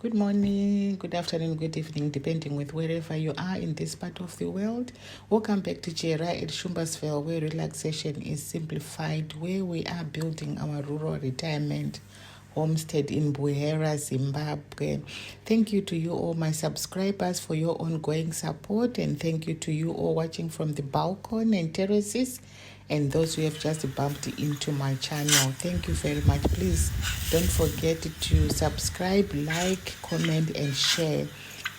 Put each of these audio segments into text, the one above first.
Good morning, good afternoon, good evening, depending with wherever you are in this part of the world. Welcome back to Buhera at Shumbasville, where relaxation is simplified, where we are building our rural retirement homestead in Buhera, Zimbabwe. Thank you to you all my subscribers for your ongoing support, and thank you to you all watching from the balcony and terraces, and those who have just bumped into my channel. Thank you very much. Please don't forget to subscribe, like, comment and share.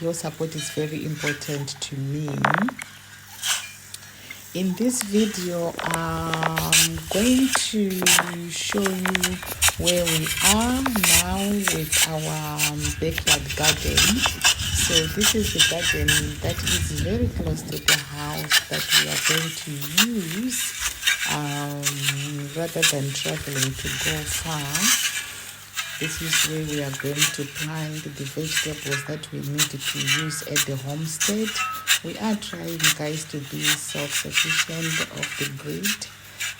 Your support is very important to me. In this video, I'm going to show you where we are now with our backyard garden. So this is the garden that is very close to the house that we are going to use rather than traveling to go far. This is where we are going to plant the vegetables that we need to use at the homestead. We are trying, guys, to be self-sufficient of the breed,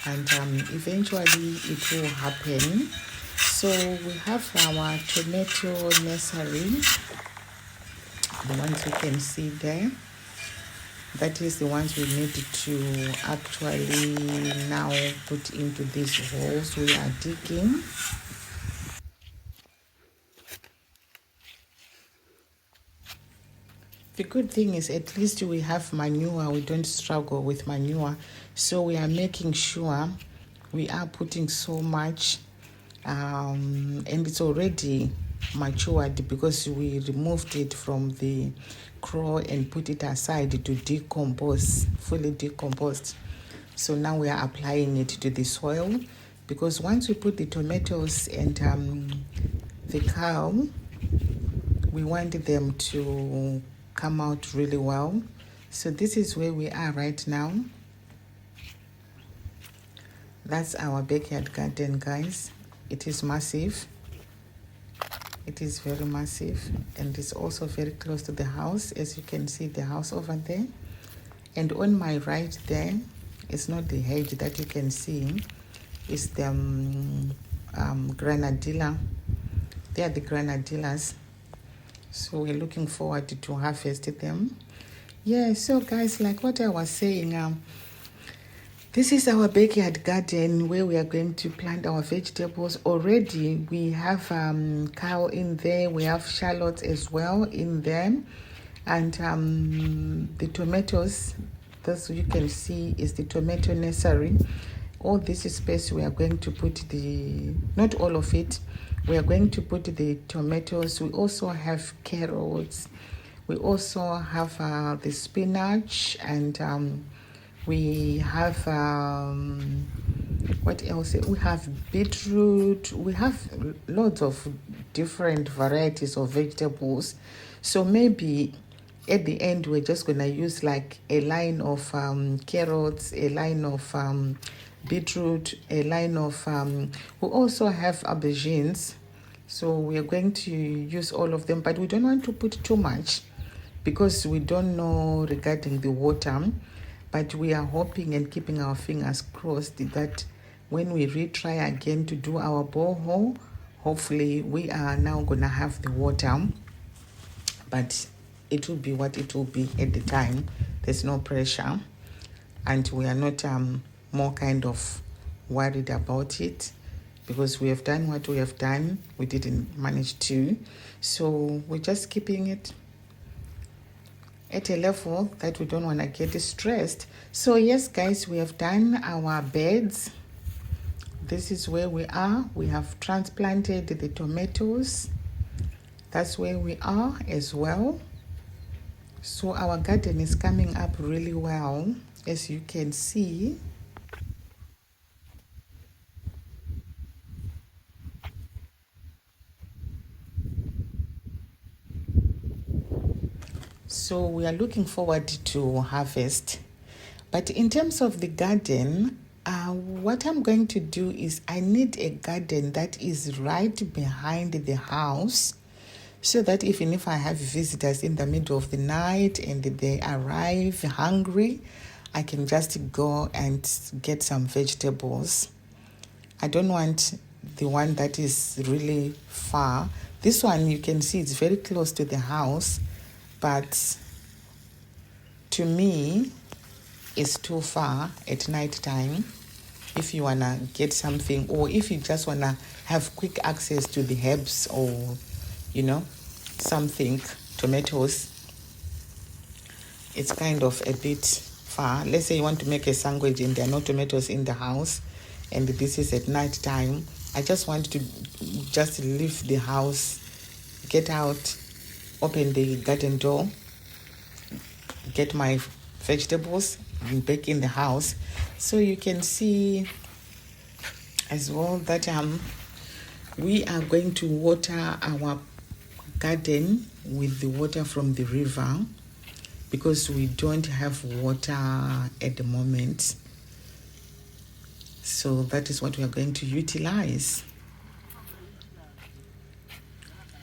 and eventually it will happen. So we have our tomato nursery, the ones you can see there. That is the ones we need to actually now put into these holes we are digging. The good thing is at least we have manure. We don't struggle with manure. So we are making sure we are putting so much and it's already matured because we removed it from the crow and put it aside to decompose, fully decomposed. So now we are applying it to the soil, because once we put the tomatoes and the cow, we want them to come out really well. So this is where we are right now. That's our backyard garden, guys. It is massive. It is very massive, and it's also very close to the house. As you can see, the house over there, and on my right there, it's not the hedge that you can see, it's the granadilla. They are the granadillas. So we're looking forward to harvest them. Yeah, so guys, like what I was saying, this is our backyard garden where we are going to plant our vegetables. Already we have kale in there, we have shallots as well in there, and the tomatoes, this you can see is the tomato nursery. All this space we are going to put not all of it, we are going to put the tomatoes. We also have carrots, we also have the spinach, and we have what else? We have beetroot. We have lots of different varieties of vegetables. So maybe at the end we're just gonna use like a line of carrots, a line of beetroot, a line of we also have aubergines. So we are going to use all of them, but we don't want to put too much because we don't know regarding the water. But we are hoping and keeping our fingers crossed that when we retry again to do our borehole, hopefully we are now gonna have the water. But it will be what it will be at the time. There's no pressure, and we are not more kind of worried about it, because we have done what we have done. We didn't manage to, so we're just keeping it at a level that we don't want to get stressed. So yes, guys, we have done our beds. This is where we are. We have transplanted the tomatoes. That's where we are as well. So our garden is coming up really well, as you can see. So we are looking forward to harvest. But in terms of the garden, what I'm going to do is I need a garden that is right behind the house, so that even if I have visitors in the middle of the night and they arrive hungry, I can just go and get some vegetables. I don't want the one that is really far. This one you can see it's very close to the house, but to me it's too far at night time if you want to get something, or if you just want to have quick access to the herbs, or something, tomatoes. It's kind of a bit far. Let's say you want to make a sandwich and there are no tomatoes in the house, and this is at night time. I just want to just leave the house, get out, open the garden door, get my vegetables back in the house. So you can see as well that we are going to water our garden with the water from the river, because we don't have water at the moment. So that is what we are going to utilize.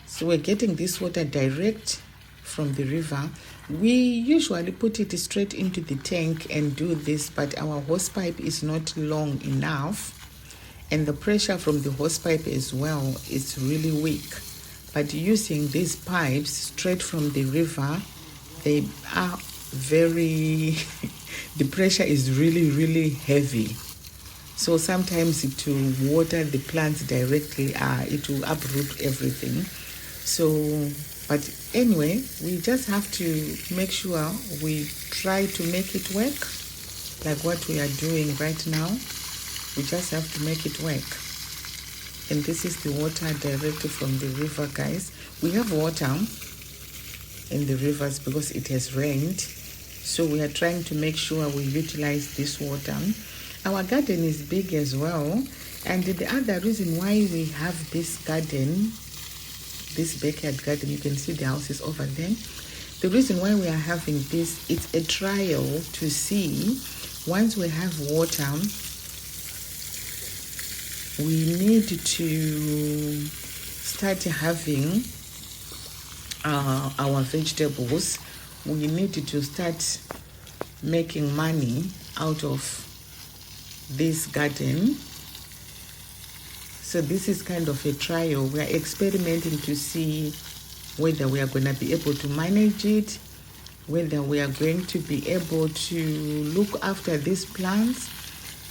So we're getting this water direct from the river. We usually put it straight into the tank and do this, but our hose pipe is not long enough, and the pressure from the hose pipe as well is really weak. But using these pipes straight from the river, they are very the pressure is really, really heavy. So sometimes to water the plants directly, it will uproot everything. So, but anyway, we just have to make sure we try to make it work, like what we are doing right now. We just have to make it work. And this is the water directly from the river, guys. We have water in the rivers because it has rained. So we are trying to make sure we utilize this water. Our garden is big as well. And the other reason why we have this garden, this backyard garden, you can see the house is over there. The reason why we are having this, it's a trial to see, once we have water, we need to start having our vegetables. We need to start making money out of this garden. So this is kind of a trial. We are experimenting to see whether we are going to be able to manage it, whether we are going to be able to look after these plants.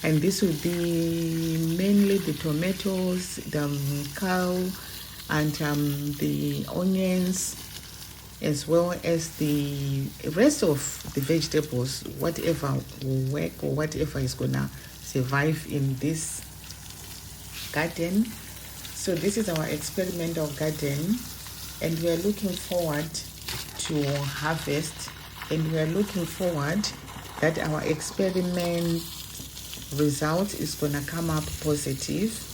And this will be mainly the tomatoes, the kale, and the onions, as well as the rest of the vegetables, whatever will work or whatever is going to survive in this garden. So this is our experimental garden, and we are looking forward to harvest, and we are looking forward that our experiment result is going to come up positive.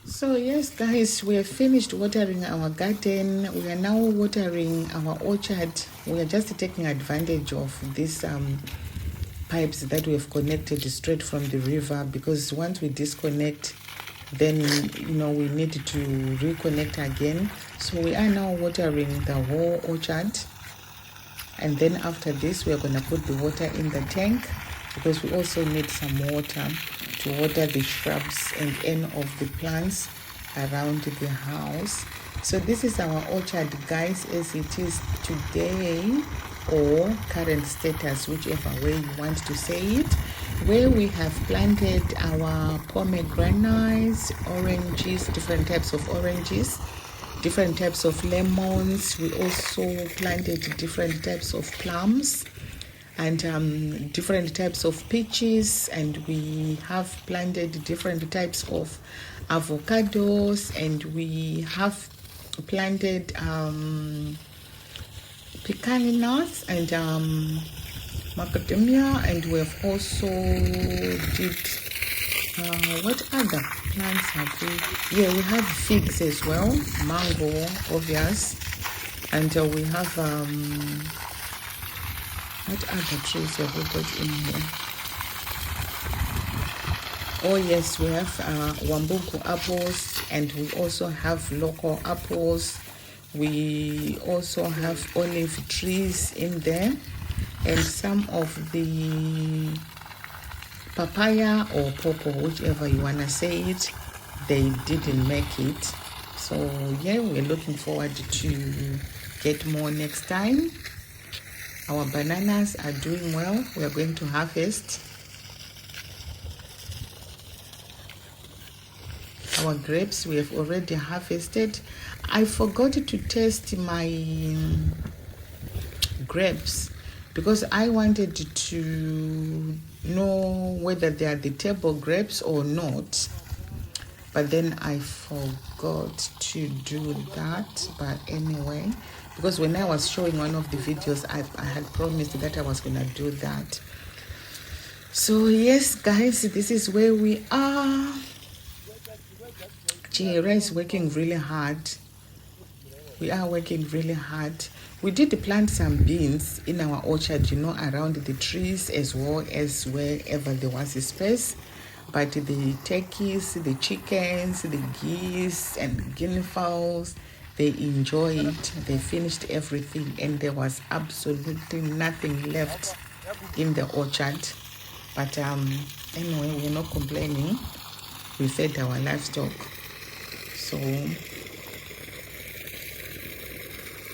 So yes, guys, we have finished watering our garden. We are now watering our orchard. We are just taking advantage of this pipes that we have connected straight from the river, because once we disconnect, then we need to reconnect again. So we are now watering the whole orchard, and then after this we are going to put the water in the tank, because we also need some water to water the shrubs and any of the plants around the house. So this is our orchard, guys, as it is today, or current status, whichever way you want to say it, where we have planted our pomegranates, oranges, different types of oranges, different types of lemons. We also planted different types of plums and different types of peaches, and we have planted different types of avocados, and we have planted pecan nuts and macadamia, and we have also did what other plants have we? Yeah, we have figs as well, mango, obvious, and we have what other trees have we got in here? Oh yes, we have Wambuku apples, and we also have local apples. We also have olive trees in there, and some of the papaya or pawpaw, whichever you want to say it, they didn't make it. So yeah, we're looking forward to get more next time. Our bananas are doing well. We are going to harvest. Our grapes we have already harvested. I forgot to test my grapes because I wanted to know whether they are the table grapes or not, but then I forgot to do that. But anyway, because when I was showing one of the videos, I had promised that I was gonna do that. So yes guys, this is where we are. Buhera is working really hard. We are working really hard. We did plant some beans in our orchard, around the trees as well as wherever there was a space. But the turkeys, the chickens, the geese and guinea fowls, they enjoyed. They finished everything and there was absolutely nothing left in the orchard. But anyway, we're not complaining. We fed our livestock. So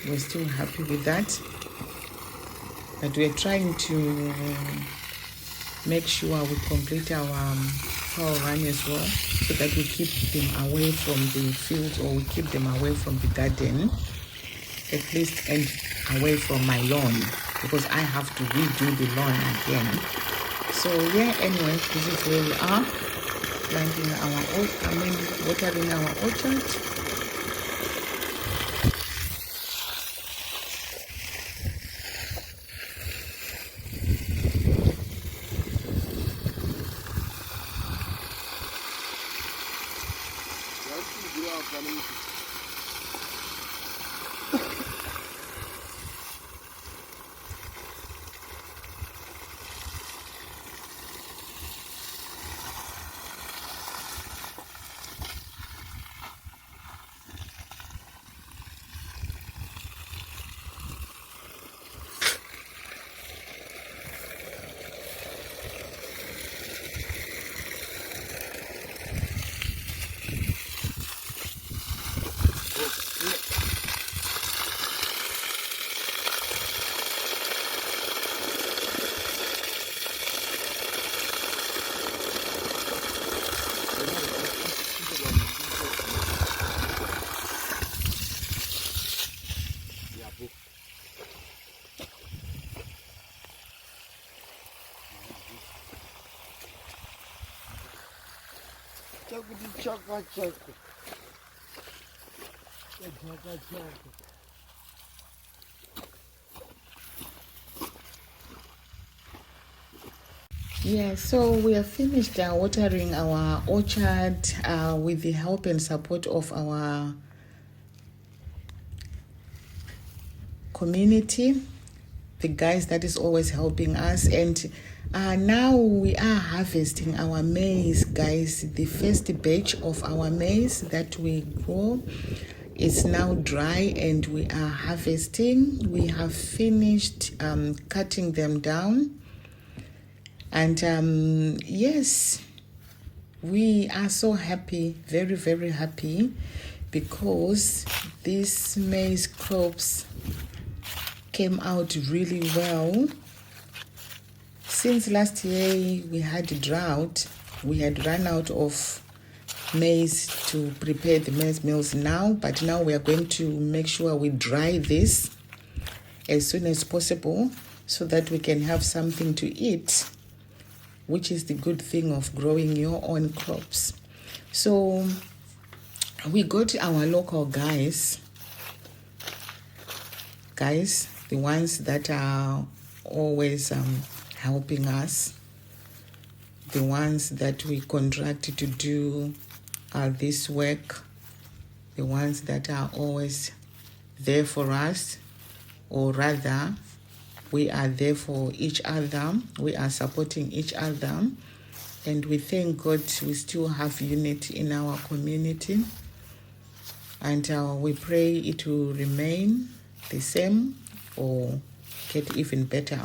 we're still happy with that, but we're trying to make sure we complete our power run as well, so that we keep them away from the fields, or we keep them away from the garden, at least, and away from my lawn, because I have to redo the lawn again. So yeah, anyway, this is where we are, planting watering our orchard. Yeah, so we have finished watering our orchard with the help and support of our community, the guys that is always helping us. And now we are harvesting our maize, guys. The first batch of our maize that we grow is now dry and we are harvesting. We have finished cutting them down. And yes, we are so happy, very, very happy, because these maize crops came out really well. Since last year we had a drought, we had run out of maize to prepare the maize meals now, but now we are going to make sure we dry this as soon as possible so that we can have something to eat, which is the good thing of growing your own crops. So we got our local guys, the ones that are always helping us, the ones that we contract to do this work, the ones that are always there for us, or rather, we are there for each other. We are supporting each other. And we thank God we still have unity in our community. And we pray it will remain the same or get even better.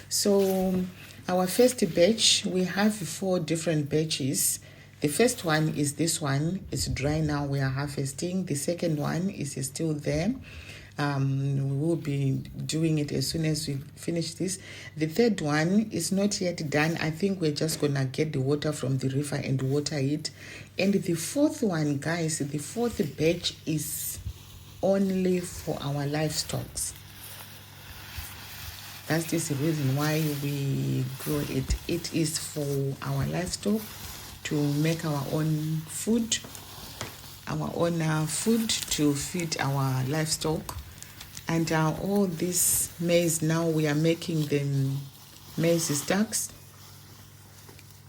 So our first batch, we have 4 different batches. The first one is this one. It's dry now. We are harvesting. The second one is still there. We will be doing it as soon as we finish this. The third one is not yet done. I think we're just gonna get the water from the river and water it. And the fourth one, guys, the fourth batch is only for our livestock. That's the reason why we grow it. It is for our livestock to make our own food, food to feed our livestock. And all this maize, now we are making them maize stacks.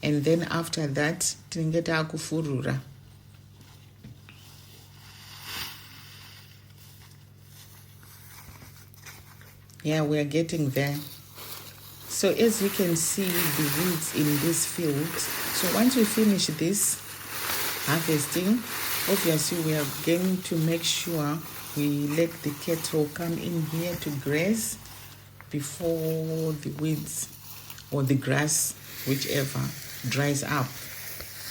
And then after that, tingeta kufurura. Yeah, we are getting there. So as you can see, the weeds in this field. So once we finish this harvesting, obviously we are going to make sure we let the cattle come in here to graze before the weeds or the grass, whichever, dries up.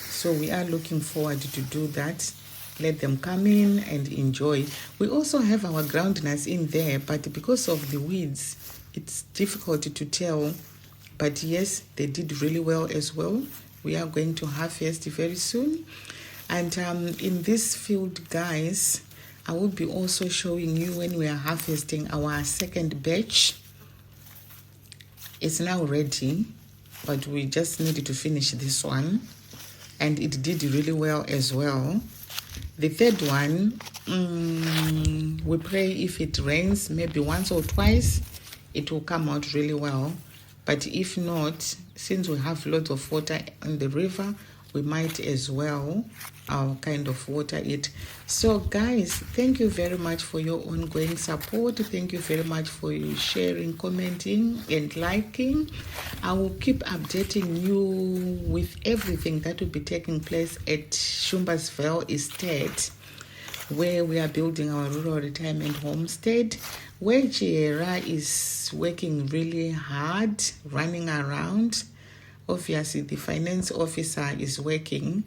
So we are looking forward to do that. Let them come in and enjoy. We also have our groundnuts in there, but because of the weeds, it's difficult to tell. But yes, they did really well as well. We are going to harvest very soon. And in this field, guys, I will be also showing you when we are harvesting our second batch. It's now ready, but we just needed to finish this one. And it did really well as well. The third one, we pray if it rains, maybe once or twice, it will come out really well. But if not, since we have lots of water in the river, we might as well kind of water it. So guys, thank you very much for your ongoing support. Thank you very much for you sharing, commenting and liking. I will keep updating you with everything that will be taking place at Shumbasville Estate, where we are building our rural retirement homestead, where Buhera is working really hard, running around. Obviously, the finance officer is working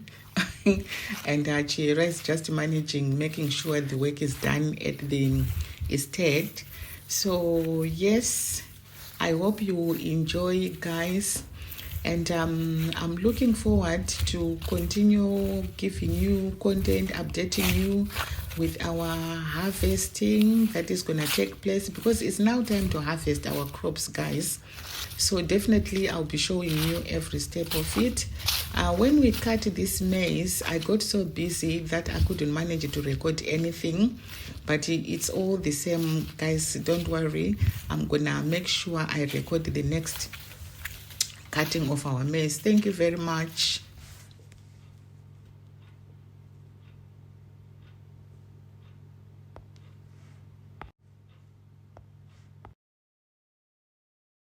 and Buhera is just managing, making sure the work is done at the estate. So, yes, I hope you enjoy, guys. And I'm looking forward to continue giving you content, updating you with our harvesting that is going to take place, because it's now time to harvest our crops, guys. So definitely I'll be showing you every step of it. When we cut this maize, I got so busy that I couldn't manage to record anything, but it's all the same, guys. Don't worry, I'm gonna make sure I record the next cutting of our maize. Thank you very much.